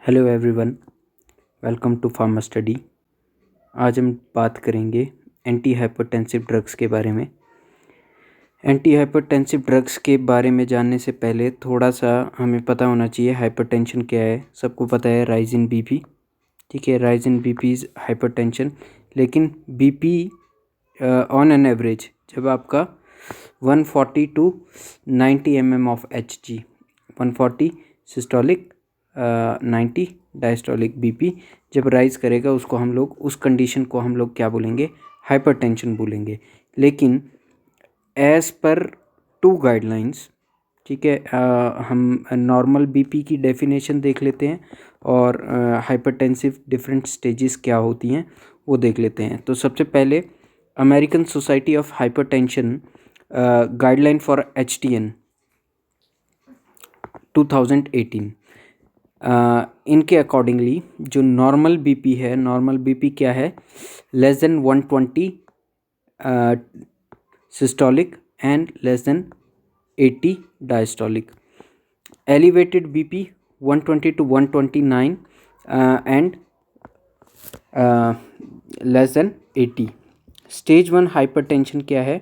Hello everyone, welcome to pharma study. आज हम बात करेंगे एंटी हाइपरटेंसिव ड्रग्स के बारे में। एंटी हाइपरटेंसिव ड्रग्स के बारे में जानने से पहले थोड़ा सा हमें पता होना चाहिए हाइपरटेंशन क्या है। सबको पता है राइज इन बीपी, ठीक है, rise in BP is hypertension. लेकिन बीपी ऑन एन एवरेज जब आपका 140 to 90 mm of Hg, 140 systolic 90 diastolic BP जब राइज करेगा उसको हम लोग, उस कंडीशन को हम लोग क्या बोलेंगे? हाइपरटेंशन बोलेंगे। लेकिन एज पर टू गाइडलाइंस, ठीक है, हम नॉर्मल बीपी की डेफिनेशन देख लेते हैं और हाइपरटेंसिव डिफरेंट स्टेजेस क्या होती हैं वो देख लेते हैं। तो सबसे पहले American society of hypertension guideline for HTN 2018, इनके अकॉर्डिंगली जो नॉर्मल बीपी है, नॉर्मल बीपी क्या है? Less than 120 systolic and less than 80 diastolic. Elevated BP 120 to 129 and less than 80। Stage 1 hypertension क्या है?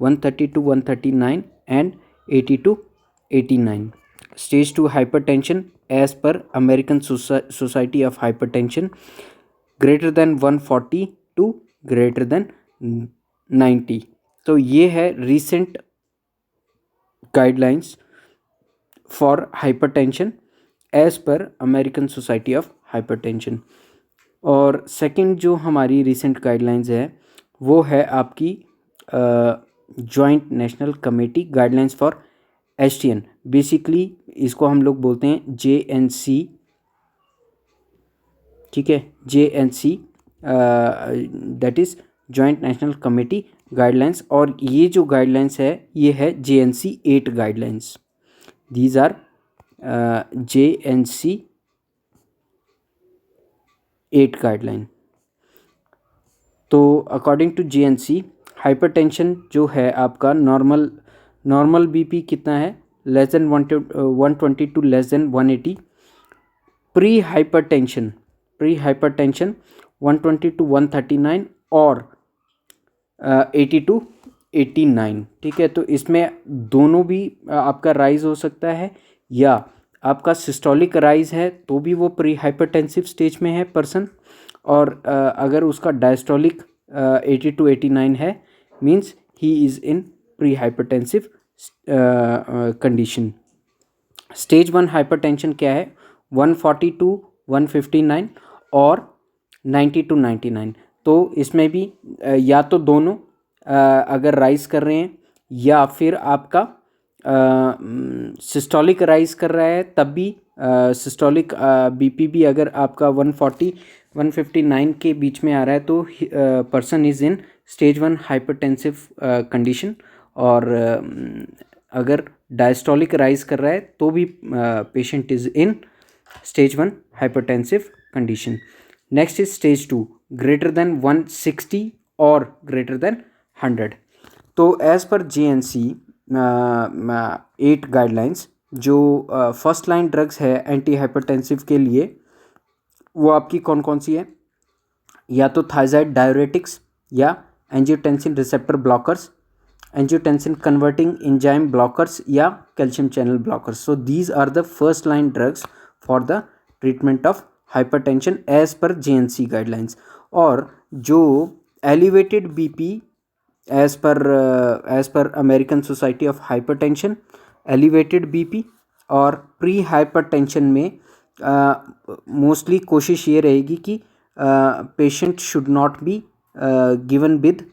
130 to 139 and 80 to 89। Stage 2 hypertension as per American society of hypertension greater than 140 to greater than 90। तो ये है recent guidelines for hypertension as per American society of hypertension. और second जो हमारी recent guidelines है वो है आपकी joint national committee guidelines for HTN। Basically इसको हम लोग बोलते हैं JNC, ठीक है, JNC that is joint national committee guidelines. और ये जो गाइडलाइंस है ये है JNC 8 guidelines. These are JNC 8 guideline. तो अकॉर्डिंग टू JNC हाइपरटेंशन जो है आपका नॉर्मल बीपी कितना है? Less than 120 to less than 180। Pre hypertension 120 to 139 और 80 टू 89, ठीक है। तो इसमें दोनों भी आपका राइज हो सकता है, या आपका सिस्टोलिक राइज है तो भी वो प्री हाइपरटेंसिव स्टेज में है पर्सन, और अगर उसका डायस्टोलिक 80 टू 89 है means he is in pre hypertensive condition. Stage 1 hypertension क्या है? 140 टू 159 और 90 टू 99। तो इसमें भी या तो दोनों अगर राइज कर रहे हैं, या फिर आपका सिस्टोलिक राइज कर रहा है तब भी सिस्टोलिक बीपी भी अगर आपका 140 159 के बीच में आ रहा है तो person is in stage 1 hypertensive condition. और अगर डायस्टोलिक राइज कर रहा है तो भी patient is in stage 1 hypertensive condition. Next is stage 2, greater than 160 और ग्रेटर देन 100। तो एज पर JNC 8 गाइडलाइंस जो फर्स्ट लाइन ड्रग्स है एंटी हाइपरटेंसिव के लिए वो आपकी कौन कौन सी है? या तो थायजाइड डायरेटिक्स, या angiotensin receptor blockers, angiotensin converting enzyme blockers, या calcium channel blockers. So these are the first line drugs for the treatment of hypertension as per JNC guidelines. और जो elevated BP as per American society of hypertension, elevated BP और pre hypertension में mostly कोशिश ये रहेगी कि patient should not be given with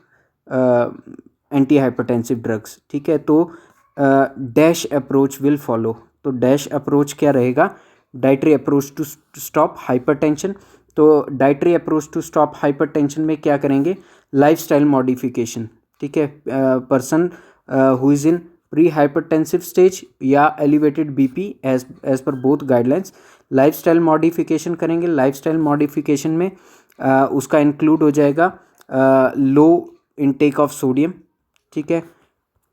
anti hypertensive drugs, ठीक है। तो डैश अप्रोच विल फॉलो। तो डैश अप्रोच क्या रहेगा? Dietary approach to stop hypertension. तो dietary approach to stop hypertension में क्या करेंगे? लाइफस्टाइल मॉडिफिकेशन, ठीक है। Person who is in pre hypertensive stage या elevated BP as per both guidelines lifestyle modification करेंगे। लाइफस्टाइल मॉडिफिकेशन में उसका इंक्लूड हो जाएगा लो इनटेक ऑफ सोडियम, ठीक है,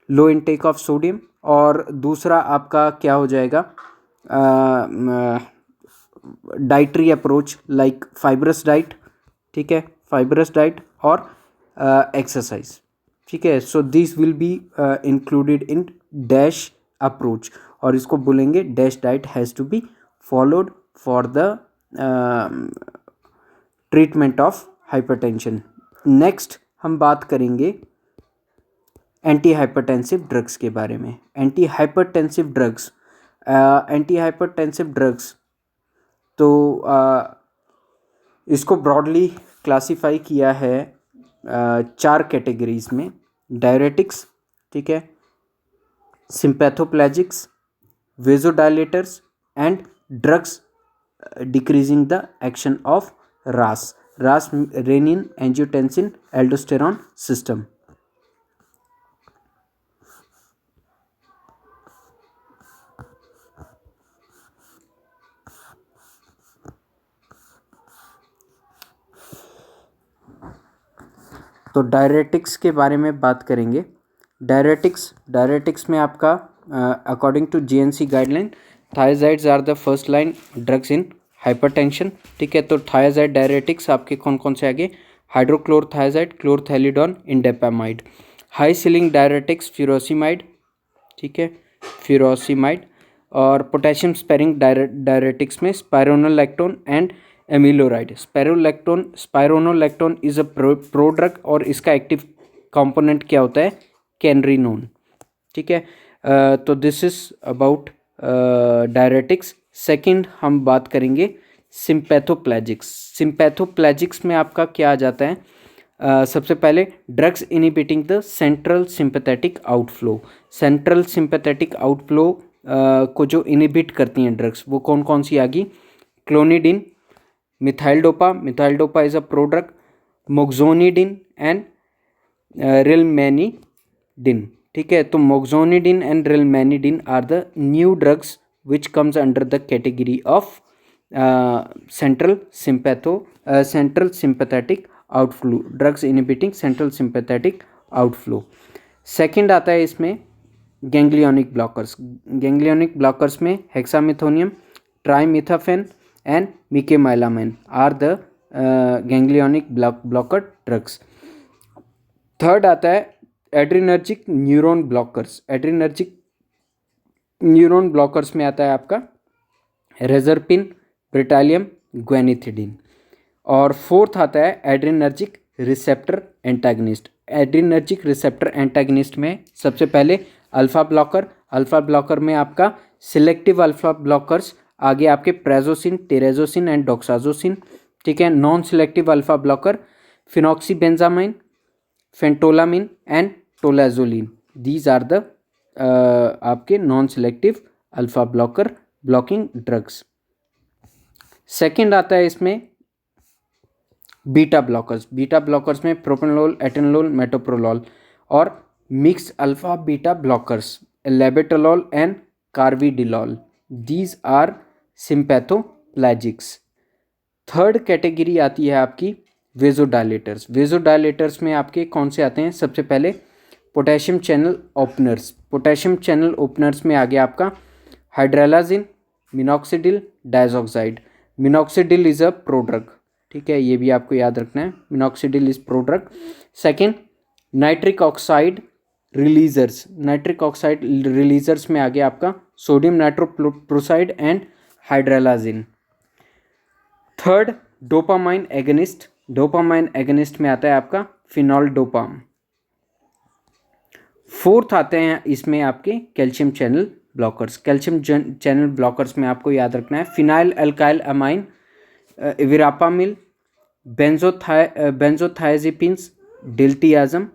लो इनटेक ऑफ सोडियम। और दूसरा आपका क्या हो जाएगा? Dietary approach like fibrous diet, ठीक है, फाइब्रस डाइट और एक्सरसाइज, ठीक है। So this will be included in dash approach, और इसको बोलेंगे dash diet has to be followed for the treatment of hypertension. Next हम बात करेंगे एंटी हाइपरटेंसिव ड्रग्स के बारे में। एंटी हाइपरटेंसिव ड्रग्स, तो इसको ब्रॉडली क्लासीफाई किया है 4 कैटेगरीज में। डायरेटिक्स, ठीक है, sympathoplegics, vasodilators and drugs decreasing the action of RAS, renin angiotensin aldosterone system. तो डायरेटिक्स के बारे में बात करेंगे। डायरेटिक्स में आपका according to JNC guideline thiazides are the first line drugs in hypertension, ठीक है। तो थायजाइड डायरेटिक्स आपके कौन कौन से आगे, hydrochlorothiazide, chlorthalidone, indapamide. High ceiling diuretics furosemide, ठीक है, फ्यूरोसिमाइड। और पोटेशियम स्पेरिंग डायरेटिक्स में spironolactone and amiloride. Spironolactone is a prodrug और इसका एक्टिव कंपोनेंट क्या होता है, कैनरिनोन, ठीक है। तो this is about diuretics. Second हम बात करेंगे सिंपैथोप्लेजिक्स। सिंपैथोप्लेजिक्स में आपका क्या आ जाता है, सबसे पहले drugs inhibiting the central sympathetic outflow. Central sympathetic outflow को जो इनिबिट करती हैं ड्रग्स, वो कौन कौन सी आ गई, clonidine, methyl dopa is a prodrug, moxonidine and rilmenidine, ठीक है। तो moxonidine and rilmenidine are the new drugs which comes under the category of central sympathetic outflow, drugs inhibiting central sympathetic outflow. Second आता है इसमें ganglionic blockers. Ganglionic blockers में hexamethonium, trimethaphan and mecamylamine are the ganglionic blocker drugs. Third आता है adrenergic neuron blockers. Adrenergic neuron blockers में आता है आपका रेजरपिन, ब्रिटालियम, ग्वेनिथिडीन। और फोर्थ आता है adrenergic receptor antagonist. Adrenergic receptor antagonist में सबसे पहले अल्फा ब्लॉकर में आपका सिलेक्टिव अल्फा ब्लॉकर्स आगे आपके प्रेजोसिन, टेरेजोसिन एंड डॉक्साजोसिन, ठीक है। Non selective alpha blocker phenoxybenzamine, phentolamine and tolazoline, these are the आपके non selective alpha blocker blocking drugs. Second आता है इसमें बीटा ब्लॉकर्स में प्रोपेनोल, एटेनोल, मेटोप्रोलोल। और mix alpha beta blockers labetalol and carvedilol, these are sympathoplegics. Third category आती है आपकी vasodilators में आपके कौन से आते हैं, सबसे पहले पोटेशियम चैनल ओपनर्स में आ गया आपका hydralazine, minoxidil, diazoxide. Minoxidil is a prodrug, ठीक है, ये भी आपको याद रखना है, minoxidil is prodrug. Second nitric oxide releasers में आ गया आपका sodium nitroprusside and hydralazine. Third dopamine agonist में आता है आपका फिनॉल डोपाम। फोर्थ आते हैं इसमें आपके कैल्शियम चैनल ब्लॉकर्स में आपको याद रखना है phenyl alkyl amine, verapamil, benzothiazepines, diltiazem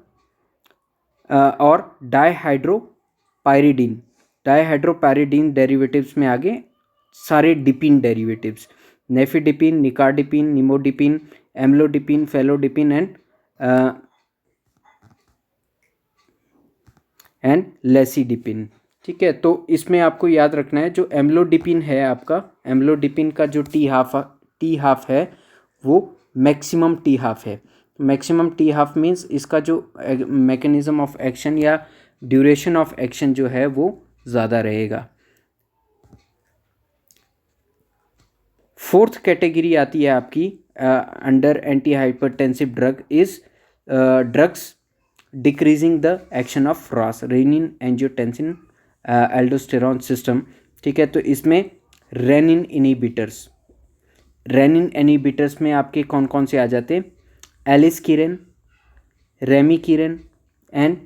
और डाइहाइड्रोपायरिडीन डेरिवेटिव्स में आगे सारे dipine derivatives, nifedipine, nicardipine, nimodipine, amlodipine, felodipine and lacidipine, ठीक है। तो इसमें आपको याद रखना है जो एम्लोडिपिन है आपका, एम्लोडिपिन का जो टी हाफ है वो मैक्सिमम टी हाफ है। मैक्सिमम टी हाफ मीन्स इसका जो मैकेनिज्म ऑफ एक्शन या ड्यूरेशन ऑफ एक्शन जो है वो ज़्यादा रहेगा। फोर्थ कैटेगरी आती है आपकी under anti hypertensive drug is drugs decreasing the action of Ross rennin angiotensin aldosterone system. ठीक है, तो इसमें रेनिन इनिबिटर्स में आपके कौन कौन से आ जाते हैं? Aliskiren, remikiren and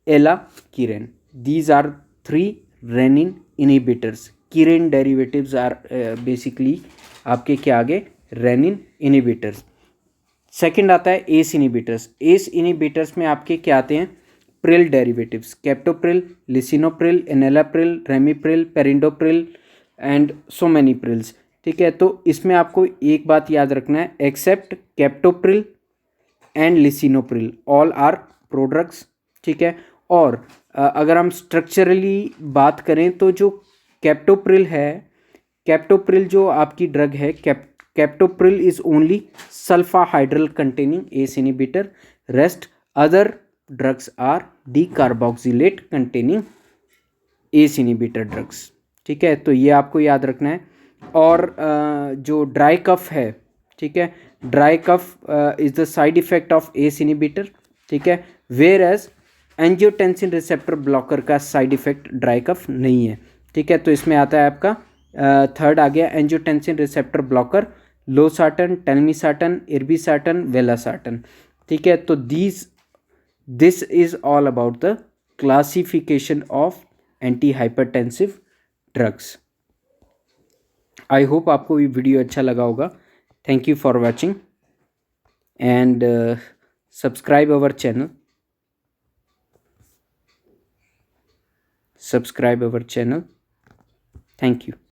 enalkiren. These are 3 renin inhibitors. Kiren derivatives are basically आपके क्या आगे? Rennin inhibitors. सेकंड आता है एस इनिबिटर्स। एस इनिबिटर्स में आपके क्या आते हैं? Pril derivatives, captopril, lisinopril, enalapril, ramipril, perindopril and so many prils. ठीक है, तो इसमें आपको एक बात याद रखना है, except captopril and lisinopril all are prodrugs. ठीक है, और अगर हम स्ट्रक्चरली बात करें तो जो कैप्टोप्रिल है, कैप्टोप्रिल जो आपकी ड्रग है, captopril is only sulfhydryl containing ACE inhibitor, rest other drugs are dicarboxylate containing ACE inhibitor drugs. ठीक है, तो ये आपको याद रखना है। और जो ड्राई कफ है, ठीक है, dry cough is the side effect of ACE inhibitor. ठीक है, whereas angiotensin receptor blocker का साइड इफेक्ट ड्राई कफ नहीं है। ठीक है, तो इसमें आता है आपका थर्ड आ गया angiotensin receptor blocker, losartan, telmisartan, irbesartan, valsartan. ठीक है, तो this is all about the classification of anti hypertensive drugs. I hope आपको ये वीडियो अच्छा लगा होगा। Thank you for watching and subscribe our channel. Subscribe our channel. Thank you.